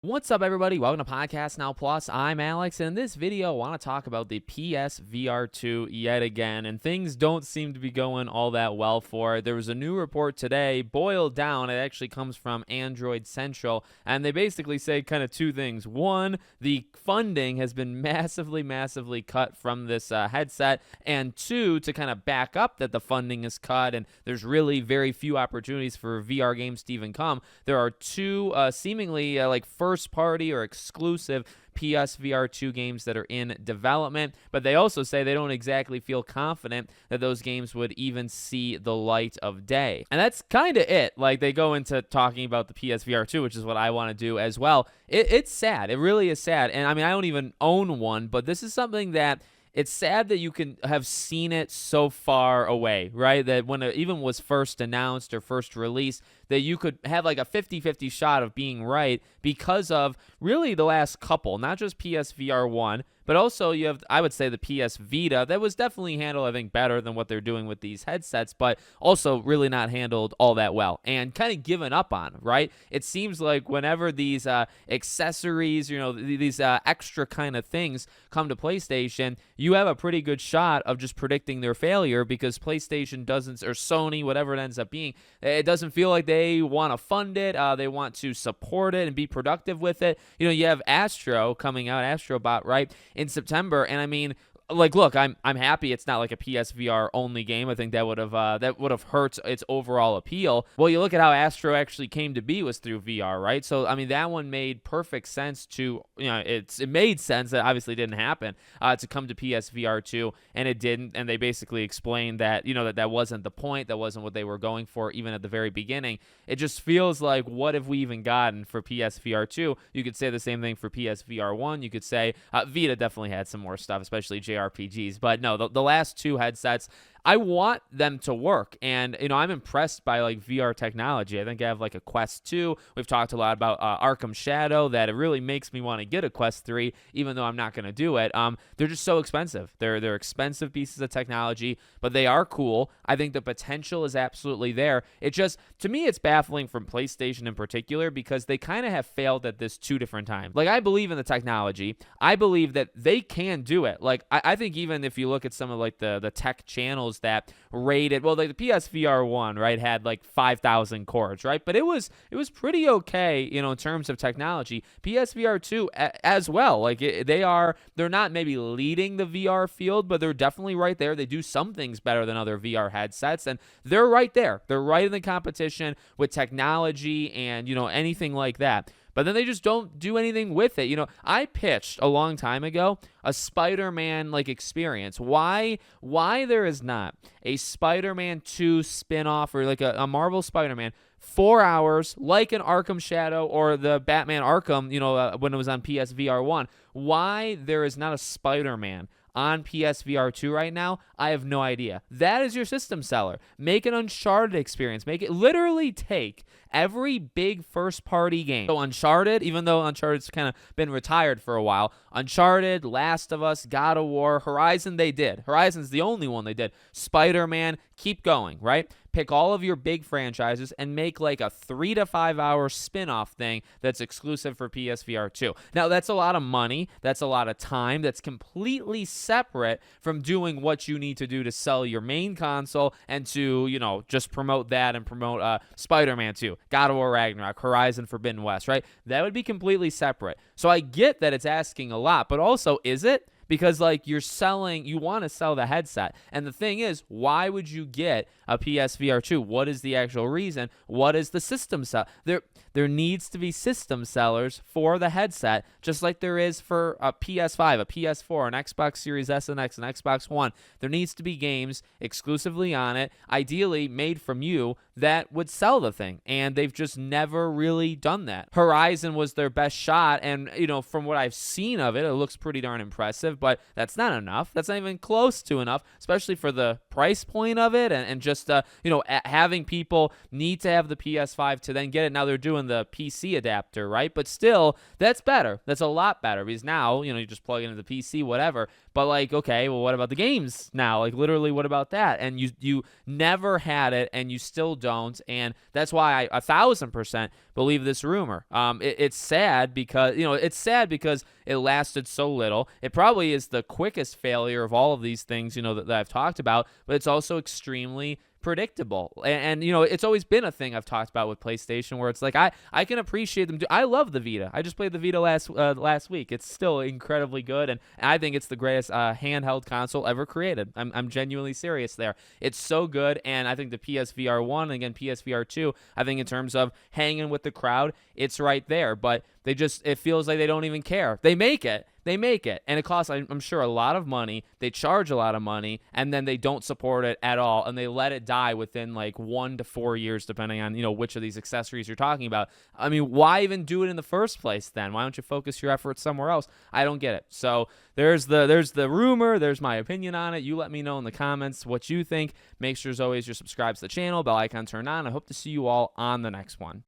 What's up, everybody? Welcome to Podcast Now Plus. I'm Alex, and in this video, I want to talk about the PSVR2 yet again, and things don't seem to be going all that well for it. There was a new report today, boiled down. It actually comes from Android Central, and they basically say kind of two things. One, the funding has been massively cut from this headset, and two, to kind of back up that the funding is cut, and there's really very few opportunities for VR games to even come. There are two seemingly first party or exclusive PSVR2 games that are in development, but they also say they don't exactly feel confident that those games would even see the light of day. And that's kind of it. Like, they go into talking about the PSVR2, which is what I want to do as well. It's sad. It really is sad. And I mean, I don't even own one, but this is something that it's sad that you can have seen it so far away, right? That when it even was first announced or first released, that you could have like a 50-50 shot of being right because of really the last couple, not just PSVR 1, but also you have, I would say, the PS Vita. That was definitely handled, I think, better than what they're doing with these headsets, but also really not handled all that well and kind of given up on, right? It seems like whenever these accessories, these extra kind of things come to PlayStation, you have a pretty good shot of just predicting their failure because PlayStation doesn't, or Sony, whatever it ends up being, it doesn't feel like they want to fund it. They want to support it and be productive with it. You have Astro coming out, Astrobot, right, in September, and I mean, look, I'm happy it's not like a PSVR only game. I think that would have hurt its overall appeal. Well, you look at how Astro actually came to be was through VR, right? So I mean, that one made perfect sense to, it made sense. That obviously didn't happen to come to PSVR 2, and it didn't. And they basically explained that that wasn't the point. That wasn't what they were going for, even at the very beginning. It just feels like, what have we even gotten for PSVR 2? You could say the same thing for PSVR 1. You could say Vita definitely had some more stuff, especially JRPGs. But no, the last two headsets, I want them to work, and I'm impressed by like VR technology. I think I have like a Quest 2. We've talked a lot about Arkham Shadow, that it really makes me want to get a Quest 3, even though I'm not going to do it. They're just so expensive. They're expensive pieces of technology, but they are cool. I think the potential is absolutely there. It just, to me, it's baffling from PlayStation in particular because they kind of have failed at this two different times. Like, I believe in the technology. I believe that they can do it. Like, I think even if you look at some of like the tech channels that rated, well, like the PSVR 1, right, had like 5,000 cores, right? But it was pretty okay, in terms of technology. PSVR 2 as well. Like, they're not maybe leading the VR field, but they're definitely right there. They do some things better than other VR headsets, and they're right there. They're right in the competition with technology and, anything like that. But then they just don't do anything with it. I pitched a long time ago a Spider-Man experience. Why there is not a Spider-Man 2 spin-off or like a Marvel Spider-Man 4 hours like an Arkham Shadow or the Batman Arkham, when it was on PSVR 1. Why there is not a Spider-Man on PSVR 2 right now, I have no idea. That is your system seller. Make an Uncharted experience. Make it, literally take every big first-party game. So Uncharted, even though Uncharted's kind of been retired for a while, Uncharted, Last of Us, God of War, Horizon, they did. Horizon's the only one they did. Spider-Man, keep going, right? Pick all of your big franchises and make like a 3 to 5 hour spin-off thing that's exclusive for PSVR 2. Now, that's a lot of money. That's a lot of time. That's completely separate from doing what you need to do to sell your main console and to, just promote that and promote Spider-Man 2, God of War Ragnarok, Horizon Forbidden West, right? That would be completely separate. So I get that it's asking a lot, but also, is it? Because you want to sell the headset. And the thing is, why would you get a PSVR 2? What is the actual reason? What is the system sell? There needs to be system sellers for the headset, just like there is for a PS5, a PS4, an Xbox Series S and X, and Xbox One. There needs to be games exclusively on it, ideally made from you, that would sell the thing. And they've just never really done that. Horizon was their best shot, and from what I've seen of it, it looks pretty darn impressive, but that's not enough. That's not even close to enough, especially for the price point of it, and just having people need to have the PS5 to then get it. Now they're doing the PC adapter, right? But still, that's better. That's a lot better, because now you just plug it into the PC, whatever. But okay, well, what about the games now? Literally, what about that? And you never had it, and you still don't. don't, and that's why I 1,000% believe this rumor. It's sad because it lasted so little. It probably is the quickest failure of all of these things, that I've talked about, but it's also extremely predictable. And it's always been a thing I've talked about with PlayStation, where it's like I can appreciate them. I love the Vita. I just played the Vita last week. It's still incredibly good, and I think it's the greatest handheld console ever created. I'm genuinely serious there. It's so good, and I think the PSVR1 and again PSVR2, I think in terms of hanging with the crowd, it's right there. But it feels like they don't even care. They make it, and it costs, I'm sure, a lot of money. They charge a lot of money, and then they don't support it at all, and they let it die within like 1 to 4 years, depending on which of these accessories you're talking about. I mean, why even do it in the first place then? Why don't you focus your efforts somewhere else? I don't get it. So there's the rumor. There's my opinion on it. You let me know in the comments what you think. Make sure, as always, you're subscribed to the channel, bell icon turned on. I hope to see you all on the next one.